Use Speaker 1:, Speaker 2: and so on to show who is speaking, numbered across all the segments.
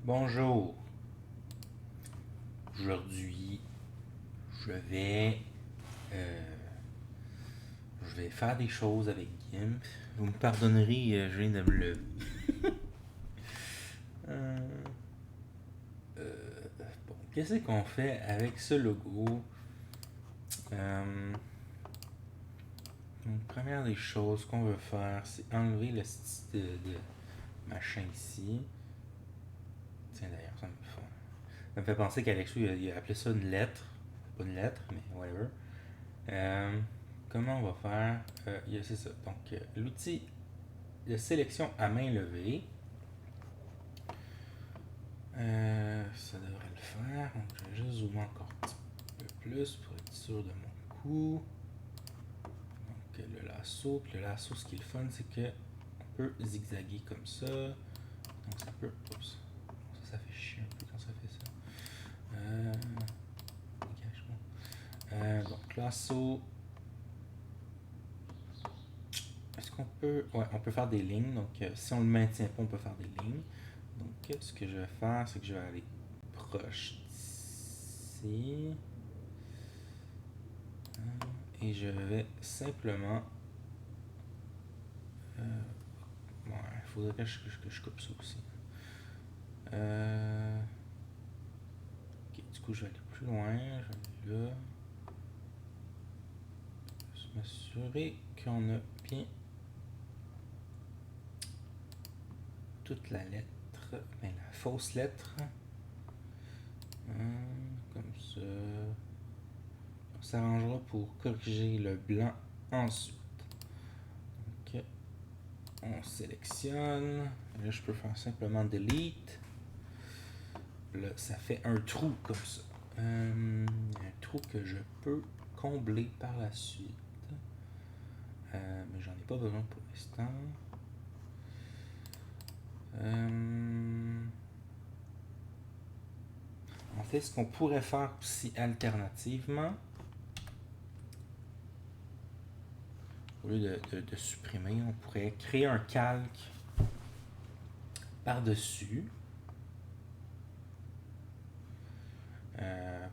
Speaker 1: Bonjour. Aujourd'hui, je vais, euh, je vais faire des choses avec Gimp. Vous me pardonnerez, je viens de me lever. Euh, bon, qu'est-ce qu'on fait avec ce logo? Euh, donc, première des choses qu'on veut faire, c'est enlever le style de machin ici. Tiens, d'ailleurs, ça me fait penser qu'Alexou, il a appelé ça une lettre. Pas une lettre, mais whatever. Euh, Comment on va faire? C'est ça. Donc, l'outil de sélection à main levée. Ça devrait le faire. Donc, je vais juste zoomer encore un petit peu plus pour être sûr de mon coup. Donc, le lasso. Puis le lasso, ce qui est le fun, c'est que on peut zigzaguer comme ça. Donc, ça peut. Oups. Ça fait chier un peu quand ça fait ça. Donc, lasso. Est-ce qu'on peut. Ouais, on peut faire des lignes. Donc, si on le maintient pas, on peut faire des lignes. Donc, ce que je vais faire, c'est que je vais aller proche d'ici. Et je vais simplement. Ouais, il faudrait que je coupe ça aussi. Ok, du coup, je vais aller plus loin. Je vais aller là. Je vais m'assurer qu'on a bien toute la lettre. Ben, la fausse lettre. Comme ça. On s'arrangera pour corriger le blanc ensuite. Donc, on sélectionne. Là, je peux faire simplement delete. Là, ça fait un trou comme ça. Un trou que je peux combler par la suite. Mais j'en ai pas besoin pour l'instant. En fait, ce qu'on pourrait faire aussi alternativement, au lieu de supprimer, on pourrait créer un calque par-dessus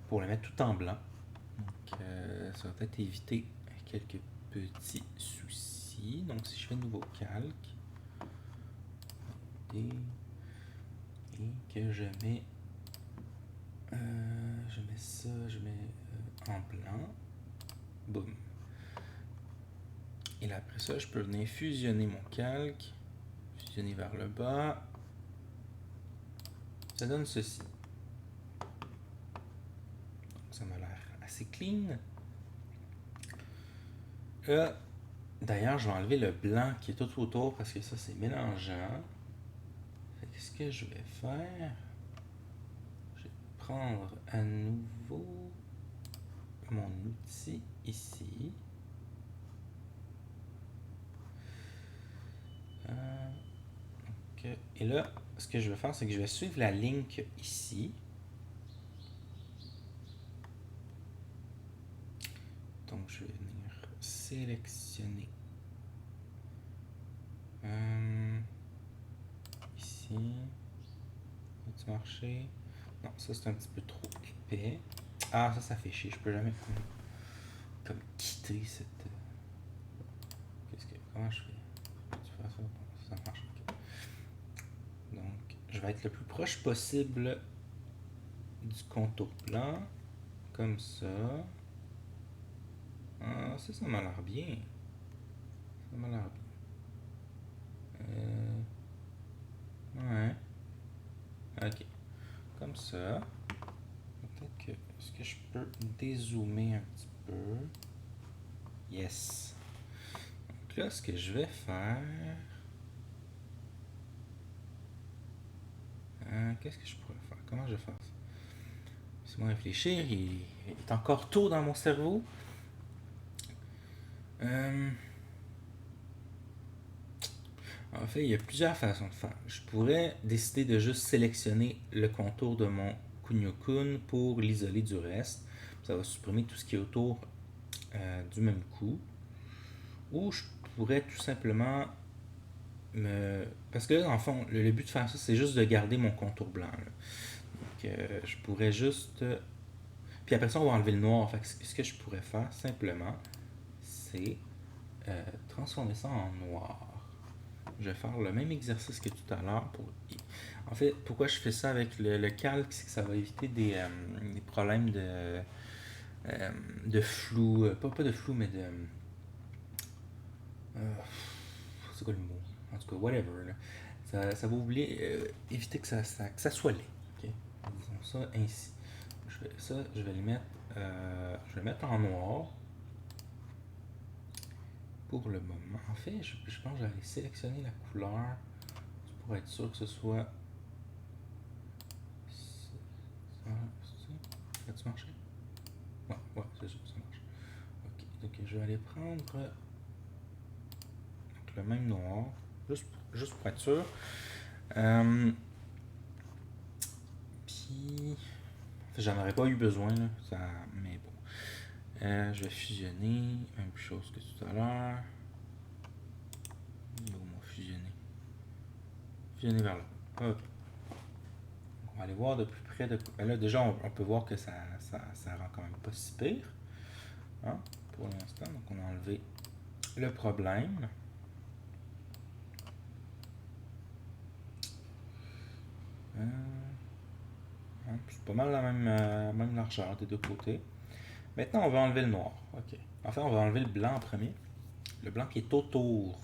Speaker 1: pour le mettre tout en blanc. Donc, ça va peut-être éviter quelques petits soucis. Donc, si je fais un nouveau calque et que je mets ça, je mets en blanc, boum. Et là, après ça, je peux venir fusionner mon calque, fusionner vers le bas. Ça donne ceci. Donc, ça m'a l'air assez clean. Là, d'ailleurs, je vais enlever le blanc qui est tout autour parce que ça, c'est mélangeant. Qu'est-ce que je vais faire? Je vais prendre à nouveau mon outil ici. Et là, ce que je vais faire, c'est que je vais suivre la ligne ici. Donc, je vais venir sélectionner ici. Va-tu marcher? Non, ça c'est un petit peu trop épais. Ah, ça fait chier. Je peux jamais comme quitter cette. Comment je fais? Peux-tu faire ça? Ça marche. Ok. Donc, je vais être le plus proche possible du contour blanc. Comme ça. Ah, ça m'a l'air bien. Ça m'a l'air bien. Ouais. Ok. Comme ça. Peut-être que. Est-ce que je peux dézoomer un petit peu? Yes. Donc là, ce que je vais faire. Qu'est-ce que je pourrais faire? Comment je vais faire ça? Laisse-moi réfléchir. Il est encore tôt dans mon cerveau. En fait, il y a plusieurs façons de faire. Je pourrais décider de juste sélectionner le contour de mon Kunio-kun pour l'isoler du reste. Ça va supprimer tout ce qui est autour du même coup. Ou je pourrais tout simplement Parce que là, dans le fond, le but de faire ça, c'est juste de garder mon contour blanc. Là. Donc, je pourrais juste... Puis après ça, on va enlever le noir. Fait que ce que je pourrais faire, simplement, c'est transformer ça en noir. Je vais faire le même exercice que tout à l'heure. En fait, pourquoi je fais ça avec le calque, c'est que ça va éviter des problèmes de flou. Pas de flou, mais de... c'est quoi le mot? En tout cas, whatever. Là. Ça va éviter que ça soit laid. Okay? Disons ça ainsi. Je vais le mettre en noir pour le moment. En fait, je pense que j'allais sélectionner la couleur pour être sûr que ce soit... Ça a-tu marché? Ouais, c'est sûr que ça marche. Ok, donc je vais aller prendre le même noir, juste pour être sûr. Puis, en fait, j'en aurais pas eu besoin, là, mais bon. Je vais fusionner, même chose que tout à l'heure. Il va m'en fusionner. Fusionner vers là. Hop. On va aller voir de plus près. Là, déjà, on peut voir que ça rend quand même pas si pire. Hein, pour l'instant. Donc, on a enlevé le problème. C'est pas mal la même largeur des deux côtés. Maintenant, on va enlever le noir. Ok. Enfin, on va enlever le blanc en premier. Le blanc qui est autour.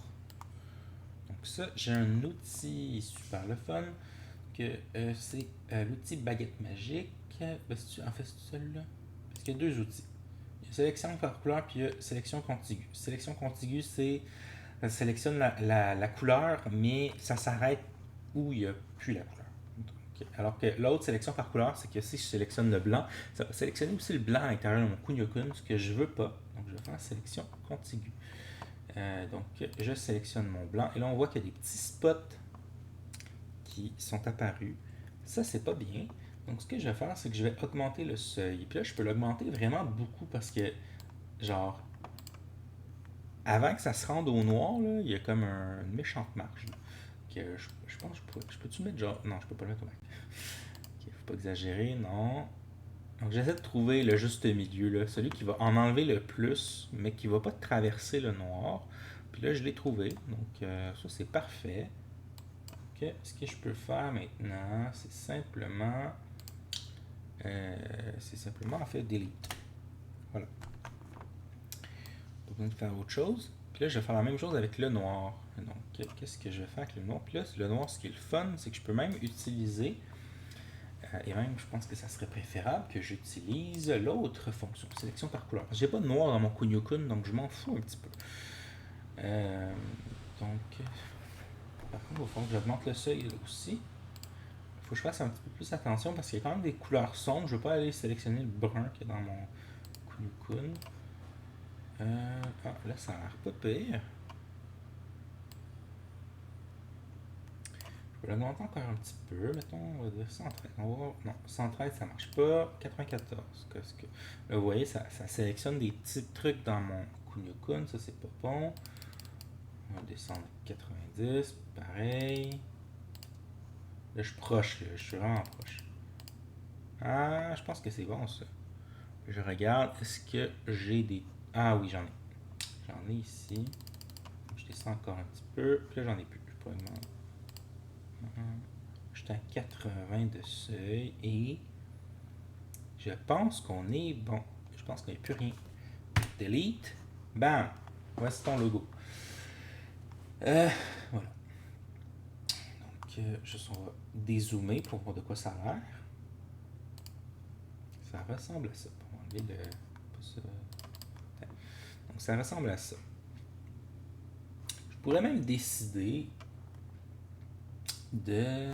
Speaker 1: Donc ça, j'ai un outil super le fun. C'est l'outil baguette magique. En fait, c'est celui-là. Parce qu'il y a deux outils. Il y a sélection par couleur puis il y a sélection contiguë. Sélection contiguë, ça sélectionne la couleur, mais ça s'arrête où il n'y a plus la couleur. Donc, alors que l'autre sélection par couleur, c'est que si je sélectionne le blanc, ça va sélectionner aussi le blanc à l'intérieur de mon Kunio-kun, ce que je veux pas. Donc je vais faire sélection contiguë. Donc je sélectionne mon blanc et là on voit qu'il y a des petits spots qui sont apparus. Ça, c'est pas bien. Donc, ce que je vais faire, c'est que je vais augmenter le seuil. Et puis là, je peux l'augmenter vraiment beaucoup parce que, genre, avant que ça se rende au noir, là, il y a comme une méchante marge. Que je pense que je peux-tu mettre genre. Non, je peux pas le mettre au max. Ok, faut pas exagérer, non. Donc, j'essaie de trouver le juste milieu, là, celui qui va en enlever le plus, mais qui va pas traverser le noir. Puis là, je l'ai trouvé. Donc, ça, c'est parfait. Ok, ce que je peux faire maintenant, c'est simplement en fait delete. Voilà. Pas besoin de faire autre chose. Puis là, je vais faire la même chose avec le noir. Donc, qu'est-ce que je vais faire avec le noir? Puis là, le noir, ce qui est le fun, c'est que je peux même utiliser, et même je pense que ça serait préférable que j'utilise l'autre fonction, sélection par couleur. J'ai pas de noir dans mon Kunio-kun, donc je m'en fous un petit peu. Donc, par contre, il va falloir que j'augmente le seuil là aussi. Il faut que je fasse un petit peu plus attention parce qu'il y a quand même des couleurs sombres. Je ne vais pas aller sélectionner le brun qui est dans mon Kunio-kun. Là, ça a l'air pas pire. Je vais l'augmenter encore un petit peu. Mettons, on va dire 113. Non, 113, ça marche pas. 94. Là, vous voyez, ça sélectionne des petits trucs dans mon Kunio-kun. Ça, c'est pas bon. On va descendre à 90. Pareil. Là, je suis proche. Là. Je suis vraiment proche. Je pense que c'est bon, ça. Je regarde. Est-ce que j'ai des... Ah oui, j'en ai. J'en ai ici. Je descends encore un petit peu. Puis là, j'en ai plus. Je pourrais demander. J'étais à 80 de seuil et je pense qu'on est bon. Je pense qu'il n'y a plus rien. Delete. Bam. Voici ton logo. Voilà. Donc, juste on va dézoomer pour voir de quoi ça a l'air. Ça ressemble à ça. Pour enlever le... Donc, ça ressemble à ça. Je pourrais même décider de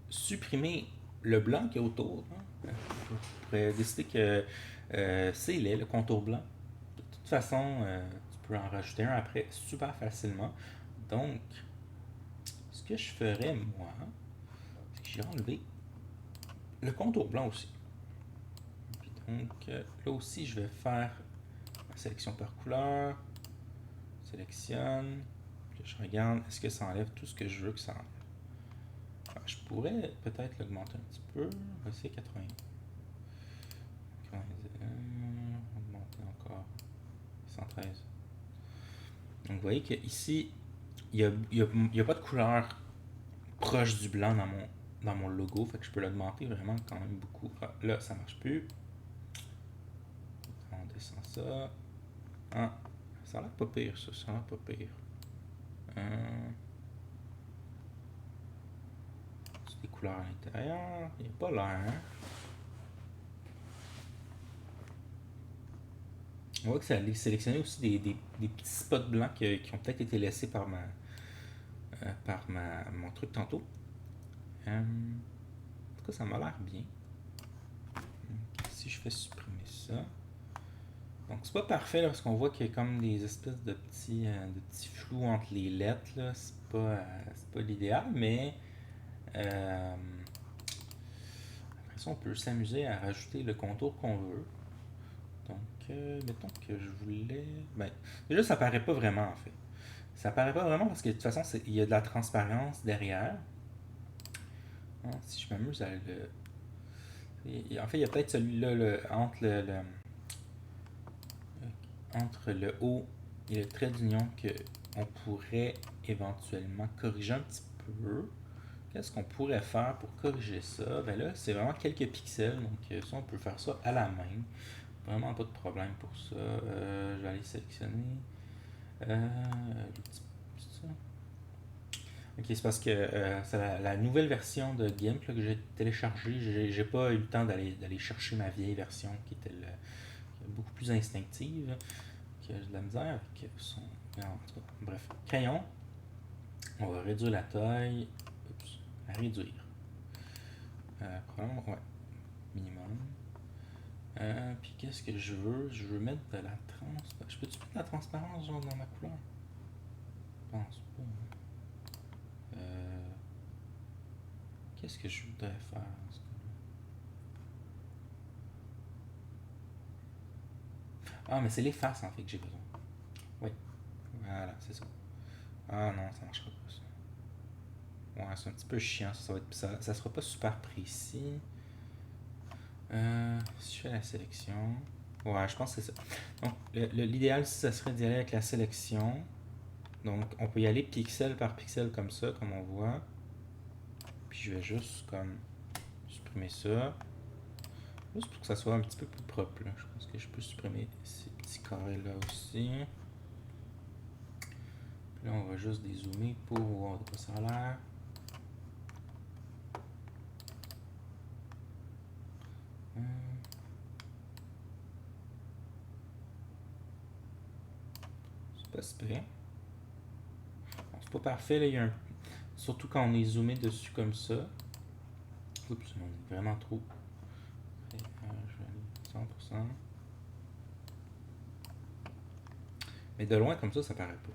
Speaker 1: supprimer le blanc qui est autour. Hein. Je pourrais décider que c'est laid, le contour blanc. De toute façon, tu peux en rajouter un après super facilement. Donc, ce que je ferais, moi, c'est que j'ai enlevé le contour blanc aussi. Puis donc, là aussi, je vais faire ma sélection par couleur. Sélectionne. Puis je regarde, est-ce que ça enlève tout ce que je veux que ça enlève? Alors, je pourrais peut-être l'augmenter un petit peu. On va essayer 80. Augmenter encore. 113. Donc vous voyez qu'ici, il n'y a pas de couleur proche du blanc dans mon logo. Fait que je peux l'augmenter vraiment quand même beaucoup. Ah, là, ça marche plus. On descend ça. Ah, ça a l'air pas pire, ça. Ça a l'air pas pire. C'est des couleurs à l'intérieur. Il n'y a pas l'air. Hein? On voit que ça a sélectionné aussi des petits spots blancs qui ont peut-être été laissés par mon truc tantôt. En tout cas, ça m'a l'air bien. Donc, si je fais supprimer ça. Donc, c'est pas parfait là, parce qu'on voit qu'il y a comme des espèces de petits flous entre les lettres. Là. C'est pas l'idéal, mais après ça, on peut s'amuser à rajouter le contour qu'on veut. Donc, mettons que je voulais. Ben, déjà, ça paraît pas vraiment en fait. Ça paraît pas vraiment parce que de toute façon, il y a de la transparence derrière. Hein, si je m'amuse à le. En fait, il y a peut-être celui-là entre le haut et le trait d'union qu'on pourrait éventuellement corriger un petit peu. Qu'est-ce qu'on pourrait faire pour corriger ça? Ben là, c'est vraiment quelques pixels, donc ça, on peut faire ça à la main. Vraiment pas de problème pour ça. Je vais aller sélectionner. Ça. Ok, c'est parce que c'est la nouvelle version de GIMP là, que j'ai téléchargée. J'ai pas eu le temps d'aller chercher ma vieille version qui était beaucoup plus instinctive. Que j'ai de la misère avec son. En tout cas, bref. Crayon. On va réduire la taille. Oups. À réduire. Probablement, ouais. Minimum. Puis qu'est-ce que je veux? Je veux mettre de la transparence. Je peux-tu mettre de la transparence genre dans ma couleur? Je pense pas. Qu'est-ce que je voudrais faire en ce cas-là? Ah, mais c'est les faces en fait que j'ai besoin. Oui. Voilà, c'est ça. Ah non, ça marchera pas ça. Ouais, c'est un petit peu chiant. Ça sera pas super précis. Si je fais la sélection. Ouais, je pense que c'est ça. Donc, l'idéal, ça serait d'y aller avec la sélection. Donc, on peut y aller pixel par pixel comme ça, comme on voit. Puis je vais juste comme supprimer ça. Juste pour que ça soit un petit peu plus propre. Là. Je pense que je peux supprimer ces petits carrés-là aussi. Puis là, on va juste dézoomer pour voir de quoi ça a l'air. C'est pas super. Bon, c'est pas parfait. Là, il y a surtout quand on est zoomé dessus comme ça. Oups, on est vraiment trop. Je vais aller 100%. Mais de loin, comme ça paraît pas.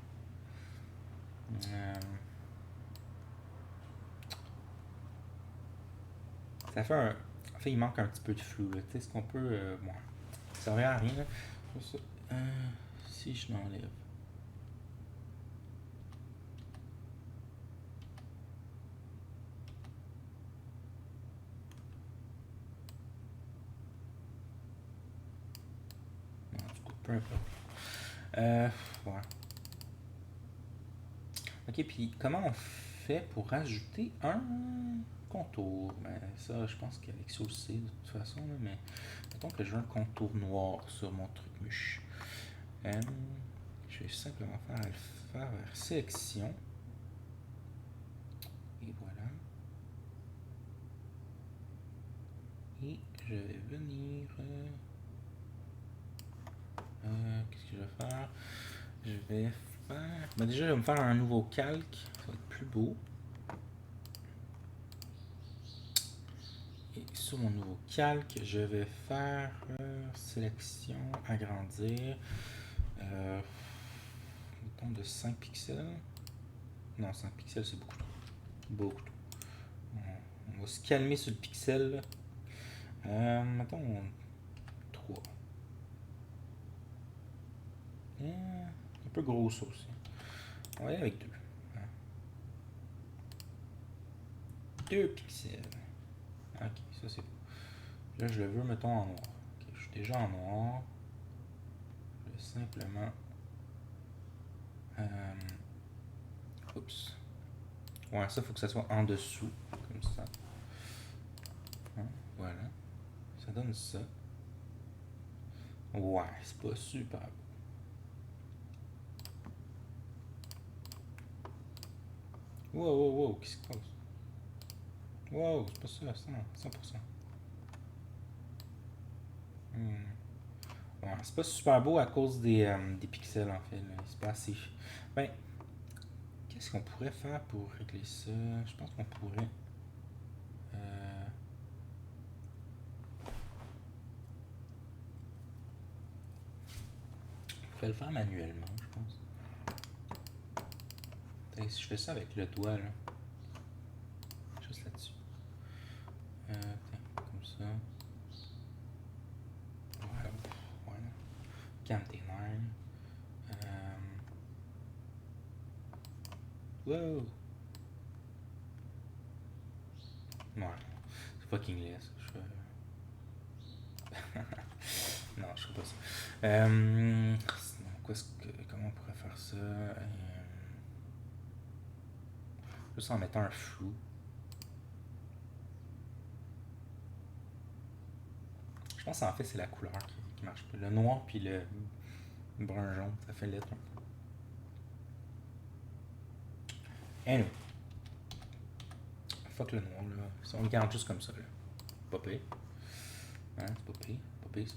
Speaker 1: Ça fait un. En fait, il manque un petit peu de flou. Tu sais, ce qu'on peut. Bon, ça ne à rien. Là. Si je l'enlève. Non, du coup, peu importe. Ouais. Ok, puis comment on fait pour rajouter un contour? Ben, ça, je pense qu'avec ça aussi, de toute façon, là, mais mettons que je veux un contour noir sur mon truc mûche. Je vais simplement faire vers sélection. Et voilà. Et je vais venir. Qu'est-ce que je vais faire? Je vais faire. Ben déjà, je vais me faire un nouveau calque. Ça va être plus beau. Et sur mon nouveau calque, je vais faire sélection, agrandir. Mettons de 5 pixels. Non, 5 pixels, c'est beaucoup trop. Beaucoup trop. On va se calmer sur le pixel. Mettons 3. Un peu gros ça aussi. On va aller avec 2. 2 pixels. Ok, ça c'est beau. Là, je le veux, mettons, en noir. Ok, je suis déjà en noir. Je vais simplement... oups. Ouais, ça, faut que ça soit en dessous, comme ça. Hein, voilà. Ça donne ça. Ouais, c'est pas super beau. Wow, wow, wow, qu'est-ce qui se passe? Wow, c'est pas ça, 100%. Ouais, c'est pas super beau à cause des pixels, en fait. Là. C'est pas assez... Ben, qu'est-ce qu'on pourrait faire pour régler ça? Je pense qu'on pourrait... on pourrait le faire manuellement, je pense. Peut-être si je fais ça avec le doigt, là. Juste là-dessus. Comme ça. Voilà. Voilà. Calme tes nerfs. Wow! Ouais. C'est fucking laid, ça. Non, je sais pas ça. Sinon, comment on pourrait faire ça? Juste en mettant un flou. Je pense en fait c'est la couleur qui marche pas. Le noir puis le brun jaune, ça fait lettre un peu. Anyway. Fuck le noir là. Si on le garde juste comme ça là. Pas pire. Hein, c'est pas pire. Pas pire ça.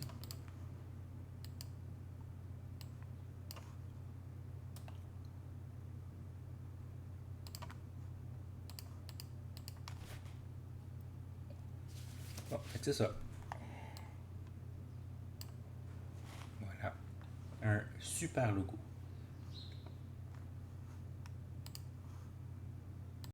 Speaker 1: Bon, fait que c'est ça. Voilà. Un super logo.